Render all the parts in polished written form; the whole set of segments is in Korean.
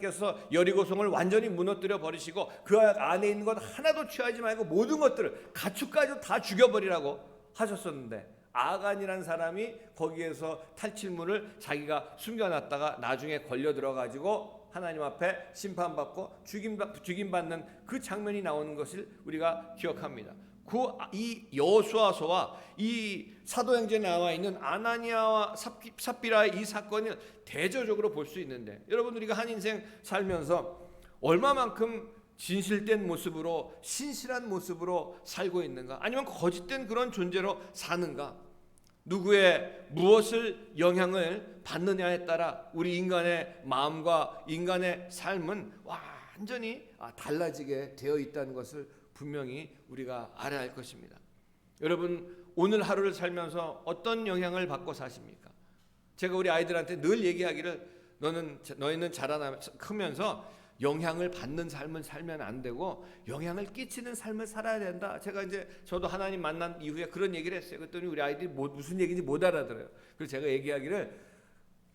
께서 여리고성을 완전히 무너뜨려 버리시고 그 안에 있는 것 하나도 취하지 말고 모든 것들을 가축까지 다 죽여버리라고 하셨었는데, 아간이라는 사람이 거기에서 탈취물을 자기가 숨겨놨다가 나중에 걸려 들어가지고 하나님 앞에 심판받고 죽임받는 그 장면이 나오는 것을 우리가 기억합니다. 이 여호수아서와 이 사도행전에 나와 있는 아나니아와 삽비라의 이 사건을 대조적으로 볼 수 있는데, 여러분 우리가 한 인생 살면서 얼마만큼 진실된 모습으로 신실한 모습으로 살고 있는가, 아니면 거짓된 그런 존재로 사는가, 누구의 무엇을 영향을 받느냐에 따라 우리 인간의 마음과 인간의 삶은 완전히 달라지게 되어 있다는 것을 분명히 우리가 알아야 할 것입니다. 여러분 오늘 하루를 살면서 어떤 영향을 받고 사십니까? 제가 우리 아이들한테 늘 얘기하기를, 너희는 크면서 영향을 받는 삶을 살면 안 되고 영향을 끼치는 삶을 살아야 된다. 제가 저도 하나님 만난 이후에 그런 얘기를 했어요. 그랬더니 우리 아이들이 무슨 얘기인지 못 알아들어요. 그래서 제가 얘기하기를,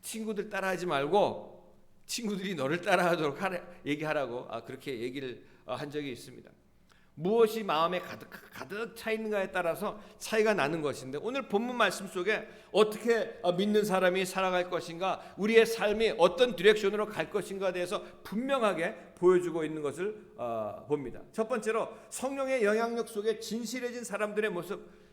친구들 따라하지 말고 친구들이 너를 따라하도록 얘기하라고 그렇게 얘기를 한 적이 있습니다. 무엇이 마음에 가득 차 있는가에 따라서 차이가 나는 것인데, 오늘 본문 말씀 속에 어떻게 믿는 사람이 살아갈 것인가, 우리의 삶이 어떤 디렉션으로 갈 것인가에 대해서 분명하게 보여주고 있는 것을 봅니다. 첫 번째로 성령의 영향력 속에 진실해진 사람들의 모습.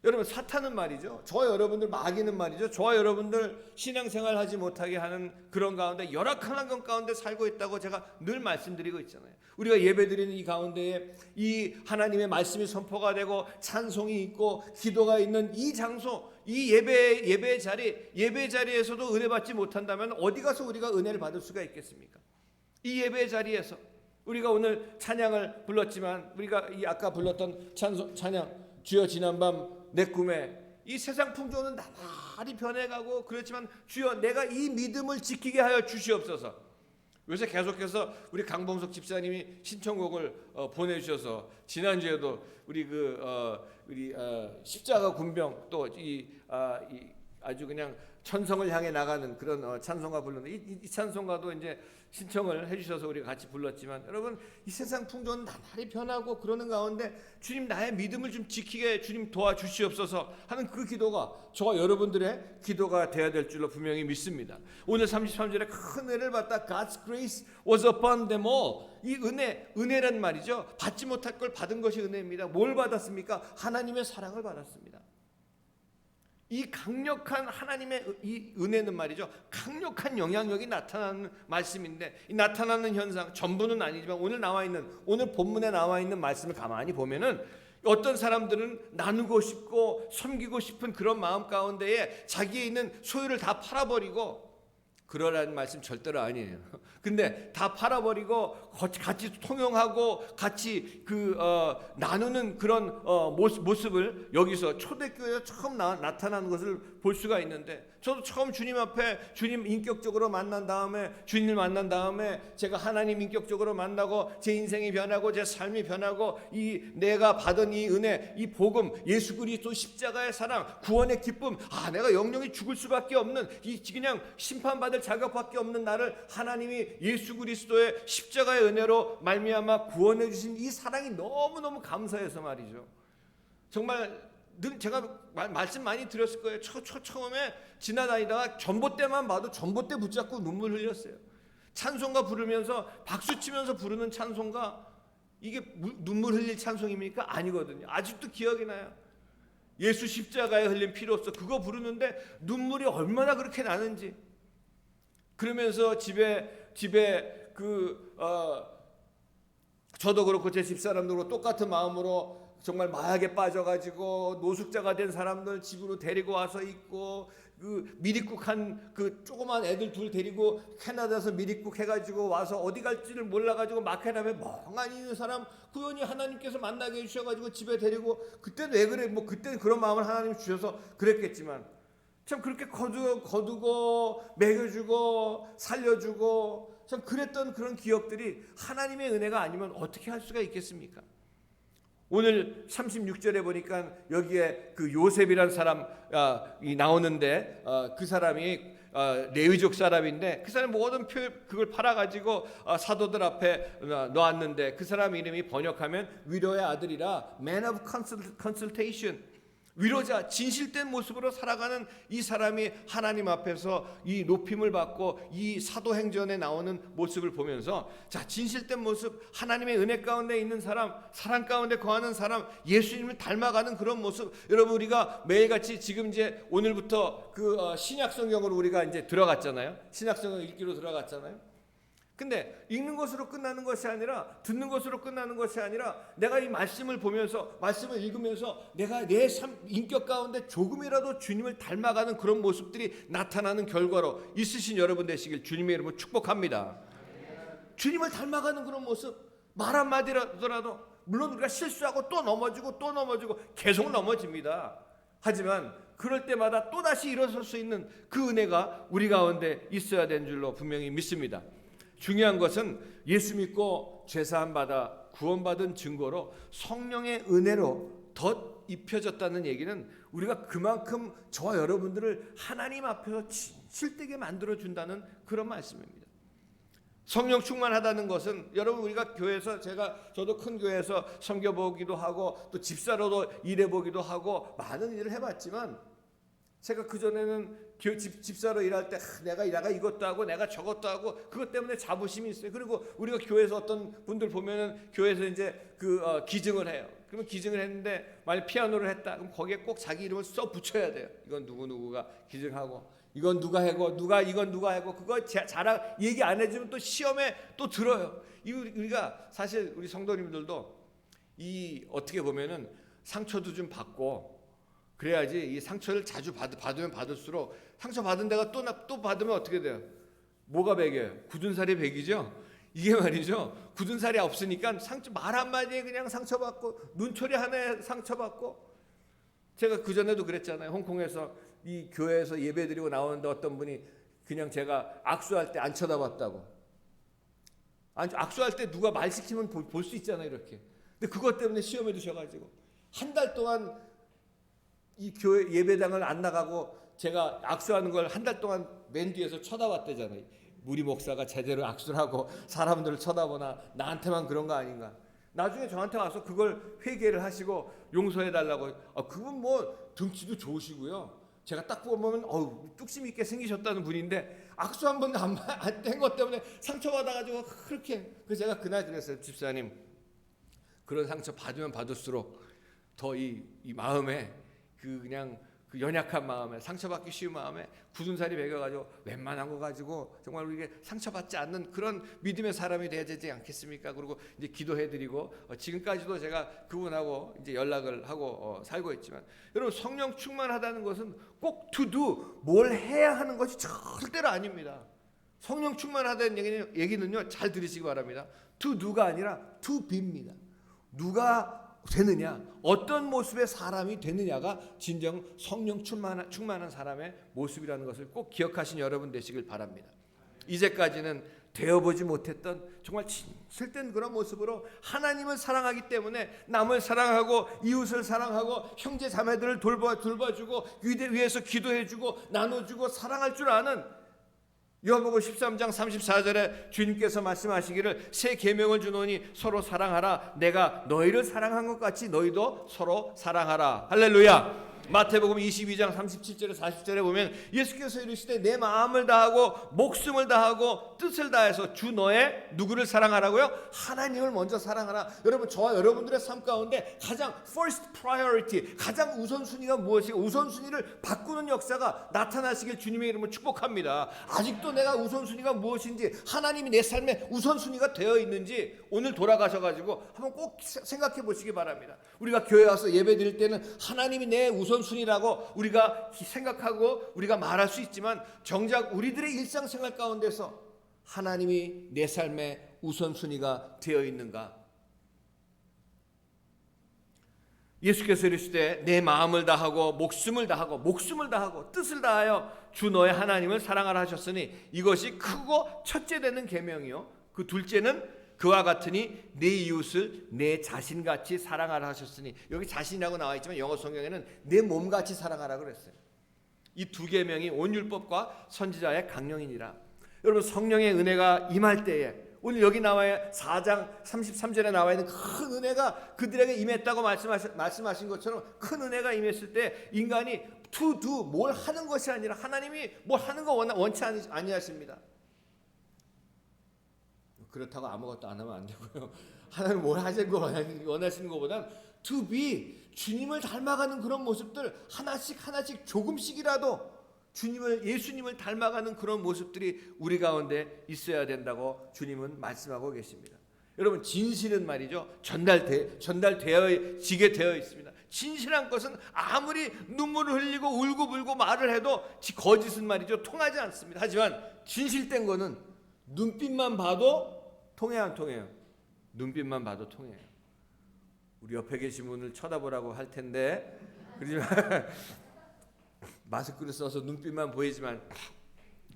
여러분 사탄은 말이죠, 저와 여러분들, 마귀는 말이죠, 저와 여러분들 신앙생활 하지 못하게 하는 그런 가운데, 열악한 환경 가운데 살고 있다고 제가 늘 말씀드리고 있잖아요. 우리가 예배드리는 이 가운데에 이 하나님의 말씀이 선포가 되고 찬송이 있고 기도가 있는 이 장소, 이 예배 자리에서도 은혜 받지 못한다면 어디 가서 우리가 은혜를 받을 수가 있겠습니까? 이 예배 자리에서 우리가 오늘 찬양을 불렀지만, 우리가 이 아까 불렀던 찬양, 주여 지난밤 내 꿈에, 이 세상 풍조는 나날이 변해가고 그렇지만 주여 내가 이 믿음을 지키게 하여 주시옵소서. 요새 계속해서 우리 강봉석 집사님이 신청곡을 보내주셔서, 지난주에도 우리 십자가 군병, 또 아주 그냥 천성을 향해 나가는 그런 찬송가 부르는 이 찬송가도 이제 신청을 해주셔서 우리가 같이 불렀지만, 여러분 이 세상 풍조는 나날이 변하고 그러는 가운데 주님 나의 믿음을 좀 지키게 주님 도와주시옵소서 하는 그 기도가 저와 여러분들의 기도가 되어야 될 줄로 분명히 믿습니다. 오늘 33절에 큰 은혜를 받다 God's grace was upon them all. 이 은혜란 말이죠, 받지 못할 걸 받은 것이 은혜입니다. 뭘 받았습니까? 하나님의 사랑을 받았습니다. 이 강력한 하나님의 이 은혜는 말이죠, 강력한 영향력이 나타나는 말씀인데, 이 나타나는 현상 전부는 아니지만 오늘 본문에 나와 있는 말씀을 가만히 보면은, 어떤 사람들은 나누고 싶고 섬기고 싶은 그런 마음 가운데에 자기에 있는 소유를 다 팔아버리고, 그러라는 말씀 절대로 아니에요. 근데 다 팔아버리고 같이 통용하고 같이 나누는 그런 모습을 여기서 초대교회에 처음 나타나는 것을 볼 수가 있는데, 저도 처음 주님 앞에 주님 인격적으로 만난 다음에, 주님을 만난 다음에 제가 하나님 인격적으로 만나고 제 인생이 변하고 제 삶이 변하고 내가 받은 이 은혜, 이 복음, 예수 그리스도 십자가의 사랑, 구원의 기쁨, 내가 영영이 죽을 수밖에 없는, 그냥 심판받을 자격밖에 없는 나를 하나님이 예수 그리스도의 십자가의 은혜로 말미암아 구원해 주신 이 사랑이 너무너무 감사해서 말이죠. 정말 늘 제가 말씀 많이 드렸을 거예요. 처음에 지나다니다가 전봇대만 봐도 전봇대 붙잡고 눈물 흘렸어요. 찬송가 부르면서 박수 치면서 부르는 찬송가, 이게 눈물 흘릴 찬송입니까? 아니거든요. 아직도 기억이 나요. 예수 십자가에 흘린 피로써 그거 부르는데 눈물이 얼마나 그렇게 나는지. 그러면서 집에 저도 그렇고 제 집사람도 그렇고 똑같은 마음으로 정말 마약에 빠져가지고 노숙자가 된 사람들 집으로 데리고 와서 있고, 미립국한 조그만 애들 둘 데리고 캐나다에서 미립국 해가지고 와서 어디 갈지를 몰라가지고 마켓 앞에 멍하니 있는 사람 우연히 하나님께서 만나게 해주셔가지고 집에 데리고, 그때는 왜 그래, 그때는 그런 마음을 하나님이 주셔서 그랬겠지만, 참 그렇게 거두고 먹여주고 살려주고 참 그랬던 그런 기억들이 하나님의 은혜가 아니면 어떻게 할 수가 있겠습니까? 오늘 36절에 보니까 여기에 요셉이라는 사람이 나오는데, 그 사람이 레위족 사람인데 그 사람이 모든 그걸 팔아가지고 사도들 앞에 놓았는데 그 사람 이름이 번역하면 위로의 아들이라 Man of Consultation, 위로자, 진실된 모습으로 살아가는 이 사람이 하나님 앞에서 이 높임을 받고 이 사도행전에 나오는 모습을 보면서 자, 진실된 모습, 하나님의 은혜 가운데 있는 사람, 사랑 가운데 거하는 사람, 예수님을 닮아가는 그런 모습. 여러분, 우리가 매일같이 지금 이제 오늘부터 신약 성경으로 우리가 이제 들어갔잖아요. 신약 성경 읽기로 들어갔잖아요. 근데 읽는 것으로 끝나는 것이 아니라, 듣는 것으로 끝나는 것이 아니라, 내가 이 말씀을 보면서, 말씀을 읽으면서 내가 내 인격 가운데 조금이라도 주님을 닮아가는 그런 모습들이 나타나는 결과로 있으신 여러분 되시길 주님의 이름으로 축복합니다. 주님을 닮아가는 그런 모습, 말 한마디라도, 물론 우리가 실수하고 또 넘어지고 또 넘어지고 계속 넘어집니다. 하지만 그럴 때마다 또다시 일어설 수 있는 그 은혜가 우리 가운데 있어야 되는 줄로 분명히 믿습니다. 중요한 것은 예수 믿고 죄사함 받아 구원받은 증거로 성령의 은혜로 덧 입혀졌다는 얘기는 우리가 그만큼 저와 여러분들을 하나님 앞에서 실되게 만들어준다는 그런 말씀입니다. 성령 충만하다는 것은 여러분, 우리가 교회에서, 저도 큰 교회에서 섬겨보기도 하고 또 집사로도 일해보기도 하고 많은 일을 해봤지만, 제가 그전에는 집사로 일할 때 내가 이것도 하고 내가 저것도 하고 그것 때문에 자부심이 있어요. 그리고 우리가 교회에서 어떤 분들 보면은 교회에서 이제 기증을 해요. 그러면 기증을 했는데 만약 피아노를 했다, 그럼 거기에 꼭 자기 이름을 써 붙여야 돼요. 이건 누구누구가 기증하고, 이건 누가 하고, 이건 누가 하고, 그거 자랑 얘기 안 해주면 또 시험에 또 들어요. 우리가 사실 우리 성도님들도 어떻게 보면은 상처도 좀 받고, 그래야지 이 상처를 자주 받으면 받을수록 상처 받은 데가 또 받으면 어떻게 돼요? 뭐가 배겨요? 굳은 살이 배기죠? 이게 말이죠. 굳은 살이 없으니까 말 한마디에 그냥 상처받고, 눈초리 하나에 상처받고. 제가 그전에도 그랬잖아요. 홍콩에서 이 교회에서 예배드리고 나오는데 어떤 분이 그냥 제가 악수할 때 안 쳐다봤다고. 악수할 때 누가 말 시키면 볼 수 있잖아요, 이렇게. 근데 그것 때문에 시험에 드셔가지고 한 달 동안 이 교회 예배당을 안 나가고 제가 악수하는 걸 한 달 동안 맨 뒤에서 쳐다봤대잖아요. 우리 목사가 제대로 악수를 하고 사람들을 쳐다보나, 나한테만 그런 거 아닌가. 나중에 저한테 와서 그걸 회개를 하시고 용서해달라고. 그분 뭐 등치도 좋으시고요. 제가 딱 보면 뚝심 있게 생기셨다는 분인데 악수 한 번 안 한 것 때문에 상처받아가지고 그렇게. 그래서 제가 그날 그랬어요. 집사님, 그런 상처 받으면 받을수록 더 이 마음에 그냥 그 연약한 마음에, 상처받기 쉬운 마음에 굳은 살이 배겨가지고 웬만한 거 가지고 정말 우리에게 상처받지 않는 그런 믿음의 사람이 돼야 되지 않겠습니까? 그리고 이제 기도해드리고 지금까지도 제가 그분하고 이제 연락을 하고 살고 있지만, 여러분, 성령 충만하다는 것은 꼭 to do, 뭘 해야 하는 것이 절대로 아닙니다. 성령 충만하다는 얘기는요, 잘 들으시기 바랍니다. to do가 아니라 to be입니다. 누가 되느냐, 어떤 모습의 사람이 되느냐가 진정 성령 충만한 사람의 모습이라는 것을 꼭 기억하신 여러분 되시길 바랍니다. 이제까지는 되어보지 못했던 정말 진실된 그런 모습으로 하나님을 사랑하기 때문에 남을 사랑하고 이웃을 사랑하고 형제 자매들을 돌봐주고 위에서 기도해주고 나눠주고 사랑할 줄 아는, 요한복음 13장 34절에 주님께서 말씀하시기를 새 계명을 주노니 서로 사랑하라. 내가 너희를 사랑한 것 같이 너희도 서로 사랑하라. 할렐루야. 마태복음 22장 37절에 40절에 보면 예수께서 이르시되 내 마음을 다하고 목숨을 다하고 뜻을 다해서 주 너의 누구를 사랑하라고요? 하나님을 먼저 사랑하라. 여러분, 저와 여러분들의 삶 가운데 가장 first priority, 가장 우선순위가 무엇이고 우선순위를 바꾸는 역사가 나타나시길 주님의 이름으로 축복합니다. 아직도 내가 우선순위가 무엇인지, 하나님이 내 삶에 우선순위가 되어 있는지 오늘 돌아가셔가지고 한번 꼭 생각해 보시기 바랍니다. 우리가 교회 와서 예배 드릴 때는 하나님이 내 우선순위라고 우리가 생각하고 우리가 말할 수 있지만, 정작 우리들의 일상생활 가운데서 하나님이 내 삶의 우선순위가 되어 있는가? 예수께서 이르시되 내 마음을 다하고 목숨을 다하고 뜻을 다하여 주 너의 하나님을 사랑하라 하셨으니 이것이 크고 첫째 되는 계명이요, 그 둘째는 그와 같으니 내 이웃을 내 자신같이 사랑하라 하셨으니, 여기 자신이라고 나와 있지만 영어 성경에는 내 몸같이 사랑하라 그랬어요. 이 두 계명이 온 율법과 선지자의 강령이니라. 여러분, 성령의 은혜가 임할 때에, 오늘 여기 나와야 4장 33절에 나와 있는 큰 은혜가 그들에게 임했다고 말씀하신 것처럼 큰 은혜가 임했을 때 인간이 to do, 뭘 하는 것이 아니라 하나님이 뭘 하는 거 원치 아니하십니다. 그렇다고 아무것도 안 하면 안 되고요. 하나님 뭘 하시는 거 원하시는 것보단 to be, 주님을 닮아가는 그런 모습들 하나씩 조금씩이라도 예수님을 닮아가는 그런 모습들이 우리 가운데 있어야 된다고 주님은 말씀하고 계십니다. 여러분, 진실은 말이죠, 전달되어지게 되어 있습니다. 진실한 것은 아무리 눈물을 흘리고 울고불고 말을 해도 거짓은 말이죠, 통하지 않습니다. 하지만 진실된 거는 눈빛만 봐도 통해요, 안 통해요? 눈빛만 봐도 통해요. 우리 옆에 계신 분을 쳐다보라고 할 텐데, 그러지만 마스크를 써서 눈빛만 보이지만,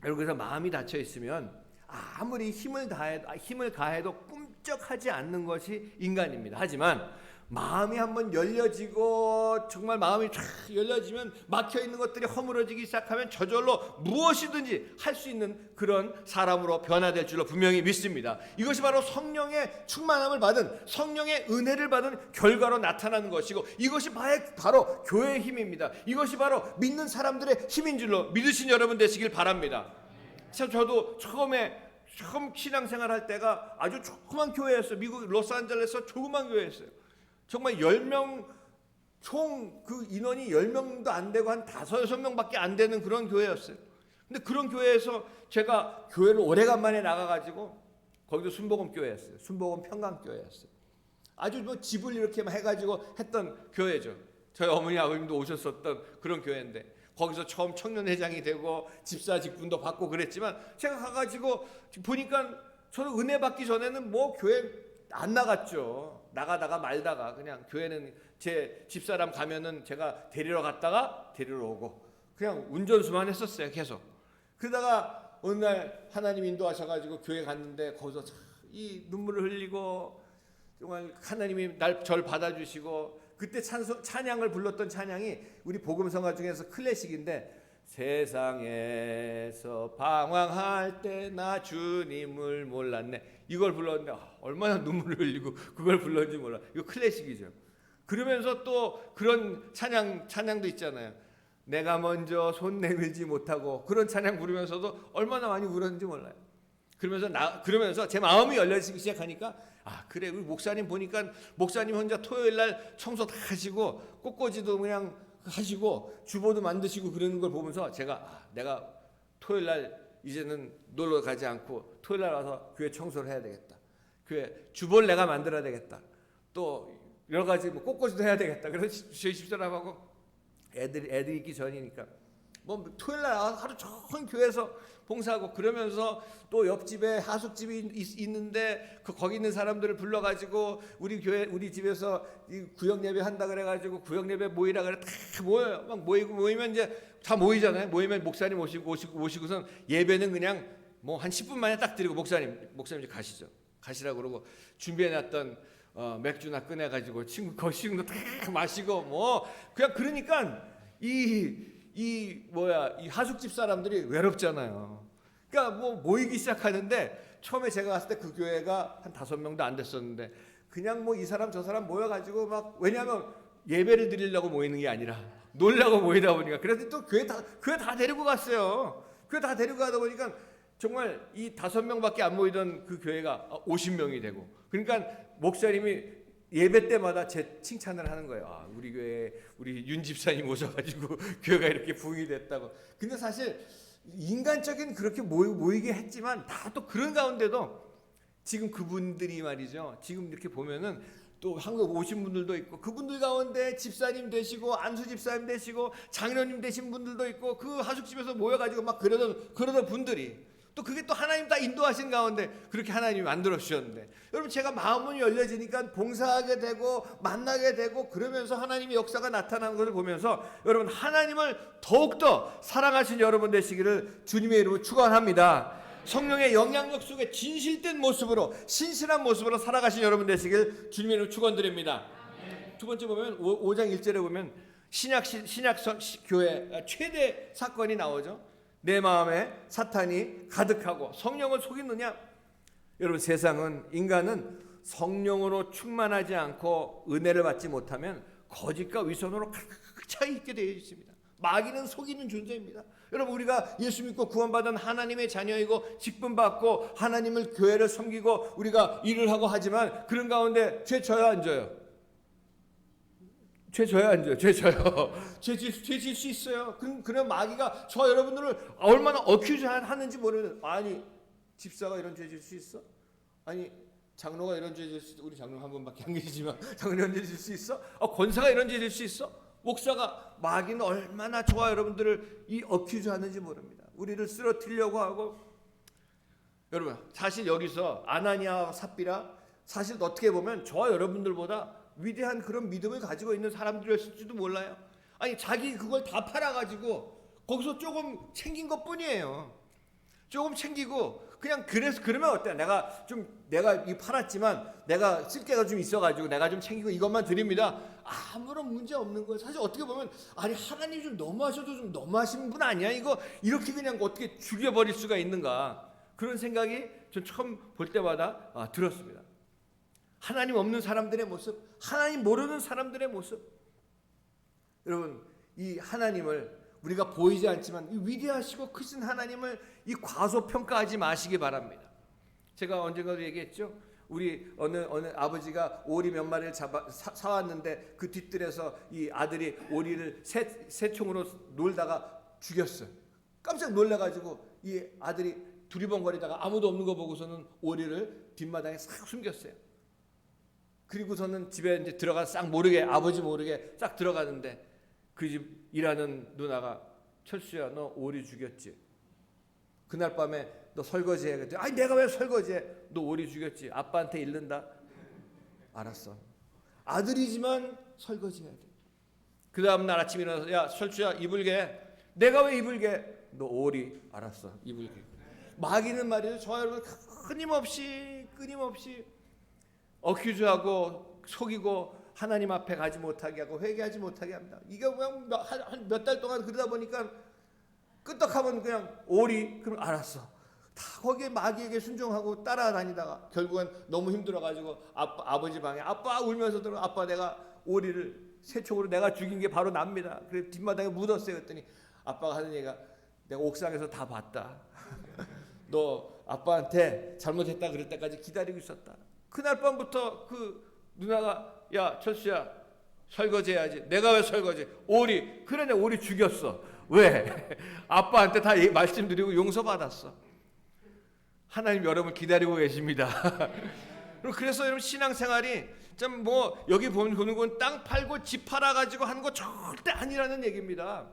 여러분, 그래서 마음이 닫혀 있으면 아무리 힘을 가해도 꿈쩍하지 않는 것이 인간입니다. 하지만 마음이 한번 열려지고 정말 마음이 쫙 열려지면 막혀 있는 것들이 허물어지기 시작하면 저절로 무엇이든지 할 수 있는 그런 사람으로 변화될 줄로 분명히 믿습니다. 이것이 바로 성령의 충만함을 받은, 성령의 은혜를 받은 결과로 나타나는 것이고, 이것이 바로 교회의 힘입니다. 이것이 바로 믿는 사람들의 힘인 줄로 믿으신 여러분 되시길 바랍니다. 참, 저도 처음 신앙생활 할 때가 아주 조그만 교회였어요. 미국 로스앤젤레스 조그만 교회였어요. 정말 10명, 총 그 인원이 10명도 안 되고 한 5-6명밖에 안 되는 그런 교회였어요. 근데 그런 교회에서 제가 교회를 오래간만에 나가가지고, 거기도 순복음 교회였어요. 순복음 평강교회였어요. 아주 뭐 집을 이렇게 해가지고 했던 교회죠. 저희 어머니 아버님도 오셨었던 그런 교회인데, 거기서 처음 청년회장이 되고 집사 직분도 받고 그랬지만, 제가 가가지고 보니까 저는 은혜 받기 전에는 뭐 교회 안 나갔죠. 나가다가 말다가 그냥 교회는 제 집사람 가면은 제가 데리러 갔다가 데리러 오고 그냥 운전수만 했었어요, 계속. 그러다가 어느 날 하나님 인도하셔가지고 교회 갔는데, 거기서 이 눈물을 흘리고 정말 하나님이 절 받아주시고, 그때 찬양을 불렀던 찬양이 우리 복음성가 중에서 클래식인데, 세상에서 방황할 때 나 주님을 몰랐네, 이걸 불렀는데 얼마나 눈물을 흘리고 그걸 불렀는지 몰라. 이거 클래식이죠. 그러면서 또 그런 찬양도 있잖아요. 내가 먼저 손 내밀지 못하고, 그런 찬양 부르면서도 얼마나 많이 울었는지 몰라요. 그러면서 제 마음이 열려지기 시작하니까, 그래, 우리 목사님 보니까 목사님 혼자 토요일 날 청소 다 하시고 꽃꽂이도 그냥 하시고 주보도 만드시고 그러는 걸 보면서 내가 토요일 날 이제는 놀러 가지 않고 토요일 날 와서 교회 청소를 해야 되겠다. 교회 주보를 내가 만들어야 되겠다. 또 여러 가지 뭐 꽃꽂이도 해야 되겠다. 그래서 저희 집사람하고 애들이 있기 전이니까 뭐 토요일 날 하루 종일 교회에서 봉사하고, 그러면서 또 옆집에 하숙집이 있는데 거기 있는 사람들을 불러가지고 우리 집에서 구역 예배 한다 그래가지고 구역 예배 모이라 그래. 다 모여요. 막 모이면 이제 다 모이잖아요. 모이면 목사님 오시고선 예배는 그냥 뭐 한 10분 만에 딱 드리고, 목사님 이제 가시라고 그러고, 준비해놨던 맥주나 꺼내가지고 친구도 다 마시고 뭐 그냥, 그러니까 이 하숙집 사람들이 외롭잖아요. 그러니까 뭐 모이기 시작하는데, 처음에 제가 갔을 때 그 교회가 한 5명도 안 됐었는데, 그냥 뭐 이 사람 저 사람 모여가지고 막, 왜냐하면 예배를 드리려고 모이는 게 아니라 놀려고 모이다 보니까, 그래서 또 교회 다 데리고 갔어요. 교회 다 데리고 가다 보니까 정말 이 5명밖에 안 모이던 그 교회가 50명이 되고, 그러니까 목사님이 예배 때마다 제 칭찬을 하는 거예요. 우리 교회 우리 윤 집사님 오셔가지고 교회가 이렇게 부흥이 됐다고. 근데 사실 인간적인 그렇게 모이게 했지만, 다 또 그런 가운데도 지금 그분들이 말이죠, 지금 이렇게 보면은 또 한국 오신 분들도 있고, 그분들 가운데 집사님 되시고 안수 집사님 되시고 장로님 되신 분들도 있고, 그 하숙집에서 모여가지고 막 그러던 분들이, 또 그게 또 하나님 다 인도하신 가운데 그렇게 하나님이 만들어 주셨는데, 여러분, 제가 마음문이 열려지니까 봉사하게 되고 만나게 되고, 그러면서 하나님의 역사가 나타나는 것을 보면서, 여러분, 하나님을 더욱더 사랑하신 여러분 되시기를 주님의 이름으로 축원합니다. 성령의 영향력 속에 진실된 모습으로, 신실한 모습으로 살아가신 여러분 되시길 주님의 이름으로 축원드립니다. 두 번째 보면 5장 1절에 보면 신약 교회 최대 사건이 나오죠. 내 마음에 사탄이 가득하고 성령을 속이느냐? 여러분, 세상은, 인간은 성령으로 충만하지 않고 은혜를 받지 못하면 거짓과 위선으로 가득 차 있게 되어 있습니다. 마귀는 속이는 존재입니다. 여러분, 우리가 예수 믿고 구원받은 하나님의 자녀이고 직분받고 하나님을, 교회를 섬기고 우리가 일을 하고 하지만 그런 가운데 죄 져요, 안 져요? 죄 져요, 안 져요? 죄 져요. 죄 질 수 있어요. 그런 마귀가 저 여러분들을 얼마나 어큐즈 하는지 모르는, 아니 집사가 이런 죄 질 수 있어? 아니 장로가 이런 죄 질 수 있어? 우리 장로 한 분밖에 안 계시지만 장로 이런 죄 질 수 있어? 권사가 이런 죄 질 수 있어? 목사가, 마귀는 얼마나 저와 여러분들을 이 어큐즈 하는지 모릅니다. 우리를 쓰러뜨리려고 하고. 여러분, 사실 여기서 아나니아와 삽비라, 사실 어떻게 보면 저와 여러분들보다 위대한 그런 믿음을 가지고 있는 사람들이었을지도 몰라요. 아니 자기 그걸 다 팔아가지고 거기서 조금 챙긴 것뿐이에요. 조금 챙기고 그냥, 그래서 그러면 어때? 내가 이 팔았지만 내가 쓸 게가 좀 있어가지고 내가 좀 챙기고 이것만 드립니다. 아무런 문제 없는 거예요. 사실 어떻게 보면, 아니 하나님 좀 너무하셔도 좀 너무하신 분 아니야? 이거 이렇게 그냥 어떻게 죽여버릴 수가 있는가? 그런 생각이 전 처음 볼 때마다 들었습니다. 하나님 없는 사람들의 모습, 하나님 모르는 사람들의 모습. 여러분, 이 하나님을 우리가 보이지 않지만 이 위대하시고 크신 하나님을 이 과소평가하지 마시기 바랍니다. 제가 언젠가도 얘기했죠. 우리 어느 아버지가 오리 몇 마리를 사왔는데 그 뒤뜰에서 이 아들이 오리를 새총으로 놀다가 죽였어요. 깜짝 놀라가지고 이 아들이 두리번거리다가 아무도 없는 거 보고서는 오리를 뒷마당에 싹 숨겼어요. 그리고서는 집에 이제 들어가서 싹 모르게, 아버지 모르게 싹 들어가는데 그 집 일하는 누나가, 철수야 너 오리 죽였지? 그날 밤에 너 설거지해. 그랬더니 아니 내가 왜 설거지해? 너 오리 죽였지? 아빠한테 잃는다. 알았어. 아들이지만 설거지해야 돼. 그 다음날 아침에 일어나서 야 철수야 이불 개. 내가 왜 이불 개? 너 오리. 알았어 이불 개. 마귀는 말이죠. 저와 여러분 끊임없이 어큐즈하고 속이고 하나님 앞에 가지 못하게 하고 회개하지 못하게 합니다. 이게 그냥 몇 달 동안 그러다 보니까 끄떡하면 그냥 오리. 그럼 알았어. 다 거기에 마귀에게 순종하고 따라다니다가 결국은 너무 힘들어가지고 아버지 방에 아빠 울면서 들어. 아빠 내가 오리를 새총으로 내가 죽인 게 바로 납니다. 그래서 뒷마당에 묻었어요. 그랬더니 아빠가 하는 얘기가, 내가 옥상에서 다 봤다. 너 아빠한테 잘못했다 그럴 때까지 기다리고 있었다. 그날 밤부터 그 누나가 야 철수야 설거지 해야지. 내가 왜 설거지? 오리. 그래 내가 오리 죽였어. 왜? 아빠한테 다 말씀드리고 용서받았어. 하나님 여러분 기다리고 계십니다. 그래서 여러분 신앙생활이 참 뭐 여기 보는 건 땅 팔고 집 팔아가지고 하는 거 절대 아니라는 얘기입니다.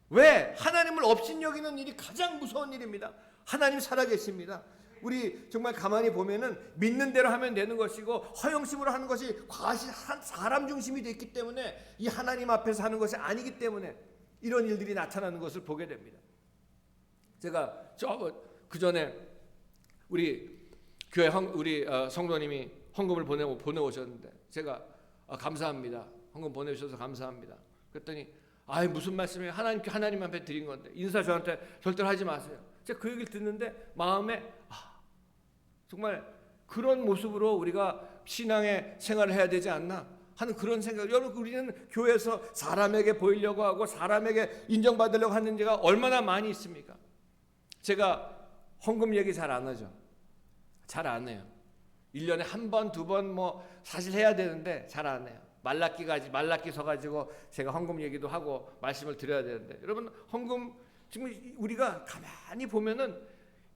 왜? 하나님을 없인 여기는 일이 가장 무서운 일입니다. 하나님 살아계십니다. 우리 정말 가만히 보면은 믿는 대로 하면 되는 것이고 허영심으로 하는 것이 과시 사람 중심이 됐기 때문에 이 하나님 앞에서 하는 것이 아니기 때문에 이런 일들이 나타나는 것을 보게 됩니다. 제가 그 전에 우리 교회 우리 성도님이 헌금을 보내오셨는데 제가 감사합니다. 헌금 보내주셔서 감사합니다. 그랬더니 무슨 말씀이에요? 하나님 앞에 드린 건데 인사 저한테 절대로 하지 마세요. 제가 그 얘기를 듣는데 마음에 정말 그런 모습으로 우리가 신앙의 생활을 해야 되지 않나 하는 그런 생각. 여러분 우리는 교회에서 사람에게 보이려고 하고 사람에게 인정받으려고 하는 데가 얼마나 많이 있습니까? 제가 헌금 얘기 잘 안 하죠. 잘 안 해요. 1년에 한 번, 두 번 뭐 사실 해야 되는데 잘 안 해요. 말라끼 서가지고 제가 헌금 얘기도 하고 말씀을 드려야 되는데 여러분 헌금 지금 우리가 가만히 보면은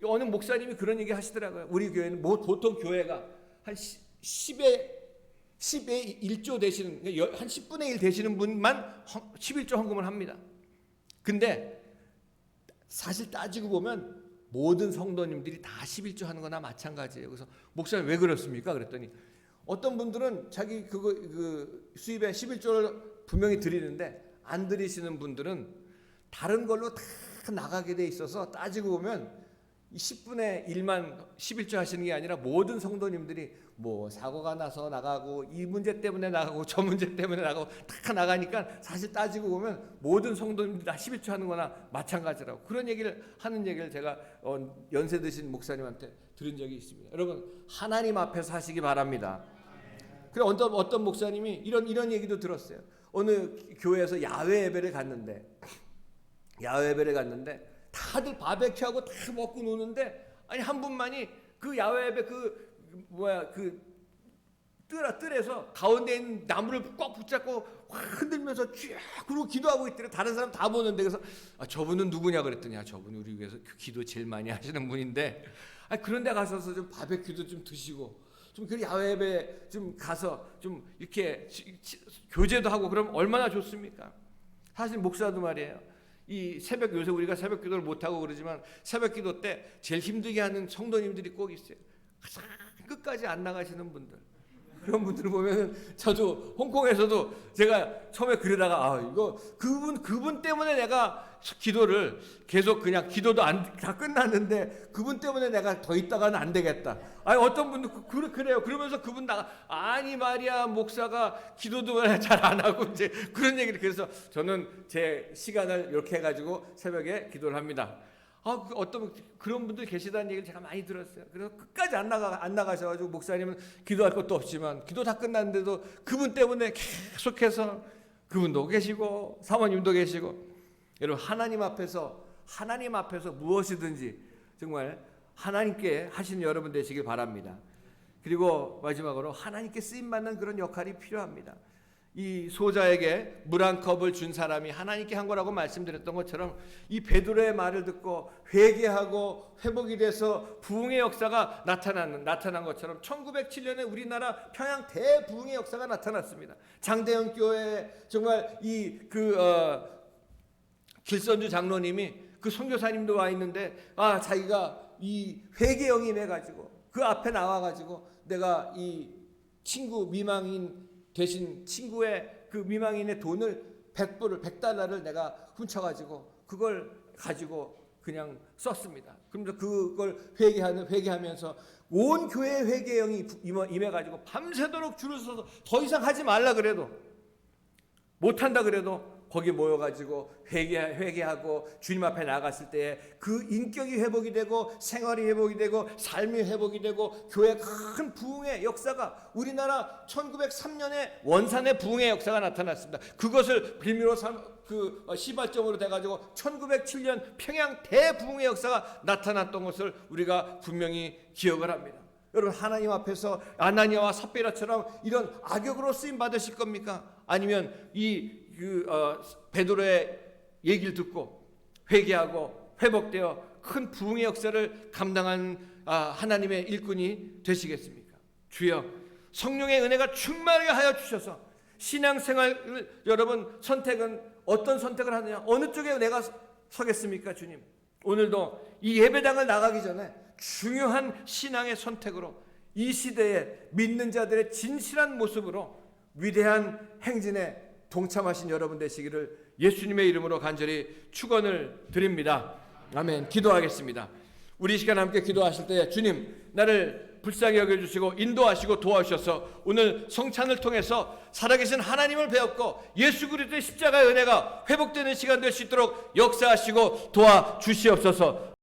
어느 목사님이 그런 얘기 하시더라고요. 우리 교회는 보통 교회가 한 10의 1조 되시는 한 10분의 1 되시는 분만 11조 헌금을 합니다. 근데 사실 따지고 보면 모든 성도님들이 다 11조 하는 거나 마찬가지예요. 그래서 목사님 왜 그렇습니까? 그랬더니 어떤 분들은 자기 그 수입의 11조를 분명히 드리는데 안 드리시는 분들은 다른 걸로 다 나가게 돼 있어서 따지고 보면 10분의 1만 11조 하시는 게 아니라 모든 성도님들이 뭐 사고가 나서 나가고 이 문제 때문에 나가고 저 문제 때문에 나가고 다 나가니까 사실 따지고 보면 모든 성도님들이 다 11조 하는 거나 마찬가지라고 그런 얘기를 하는 얘기를 제가 연세 드신 목사님한테 들은 적이 있습니다. 여러분 하나님 앞에서 하시기 바랍니다. 그래 어떤 목사님이 이런 얘기도 들었어요. 어느 교회에서 야외 예배를 갔는데 다들 바베큐하고 다 먹고 노는데 아니 한 분만이 그 야외 예배 뜰에서 가운데 있는 나무를 꽉 붙잡고 흔들면서 쭉 그러고 기도하고 있더래. 다른 사람 다 보는데 그래서 저분은 누구냐 그랬더니 저분이 우리 교회에서 기도 제일 많이 하시는 분인데 그런데 가서서 좀 바베큐도 좀 드시고 좀 그 야외 예배 좀 가서 좀 이렇게 교제도 하고 그러면 얼마나 좋습니까? 사실 목사도 말이에요. 이 새벽 요새 우리가 새벽 기도를 못 하고 그러지만 새벽 기도 때 제일 힘들게 하는 성도님들이 꼭 있어요. 끝까지 안 나가시는 분들. 그런 분들을 보면 저도 홍콩에서도 제가 처음에 그러다가 이거 그분 때문에 내가 기도를 계속 그냥 기도도 다 끝났는데 그분 때문에 내가 더 있다가는 안 되겠다. 어떤 분도 그래요. 그러면서 그분 아니 말이야 목사가 기도도 잘 안 하고 이제 그런 얘기를 그래서 저는 제 시간을 이렇게 해가지고 새벽에 기도를 합니다. 어떤 그런 분들 계시다는 얘기를 제가 많이 들었어요. 그래서 끝까지 안 나가셔가지고 목사님은 기도할 것도 없지만 기도 다 끝났는데도 그분 때문에 계속해서 그분도 계시고 사모님도 계시고 여러분 하나님 앞에서 무엇이든지 정말 하나님께 하시는 여러분 되시길 바랍니다. 그리고 마지막으로 하나님께 쓰임받는 그런 역할이 필요합니다. 이 소자에게 물 한 컵을 준 사람이 하나님께 한 거라고 말씀드렸던 것처럼 이 베드로의 말을 듣고 회개하고 회복이 돼서 부흥의 역사가 나타난 것처럼 1907년에 우리나라 평양 대부흥의 역사가 나타났습니다. 장대현 교회에 정말 길선주 장로님이 그 선교사님도 와 있는데 자기가 이 회개형이 임해가지고 그 앞에 나와가지고 내가 이 친구 미망인 대신 친구의 그 미망인의 돈을 100달러를 내가 훔쳐가지고 그걸 가지고 그냥 썼습니다. 그러면서 그걸 회개하면서 온 교회 회개형이 임해가지고 밤새도록 줄을 서서 더 이상 하지 말라 그래도 못한다 그래도 거기 모여가지고 회개하고 주님 앞에 나갔을 때에 그 인격이 회복이 되고 생활이 회복이 되고 삶이 회복이 되고 교회 큰 부흥의 역사가 우리나라 1903년에 원산의 부흥의 역사가 나타났습니다. 그것을 빌미로 시발점으로 돼가지고 1907년 평양 대부흥의 역사가 나타났던 것을 우리가 분명히 기억을 합니다. 여러분 하나님 앞에서 아나니아와 삽비라처럼 이런 악역으로 쓰임 받으실 겁니까? 아니면 베드로의 얘기를 듣고 회개하고 회복되어 큰 부흥의 역사를 감당한 하나님의 일꾼이 되시겠습니까? 주여 성령의 은혜가 충만하게 하여 주셔서 신앙생활을 여러분 선택은 어떤 선택을 하느냐 어느 쪽에 내가 서겠습니까? 주님 오늘도 이 예배당을 나가기 전에 중요한 신앙의 선택으로 이 시대에 믿는 자들의 진실한 모습으로 위대한 행진에 동참하신 여러분 되시기를 예수님의 이름으로 간절히 축원을 드립니다. 아멘. 기도하겠습니다. 우리 시간 함께 기도하실 때 주님 나를 불쌍히 여겨주시고 인도하시고 도와주셔서 오늘 성찬을 통해서 살아계신 하나님을 배웠고 예수 그리스도의 십자가의 은혜가 회복되는 시간 될 수 있도록 역사하시고 도와주시옵소서.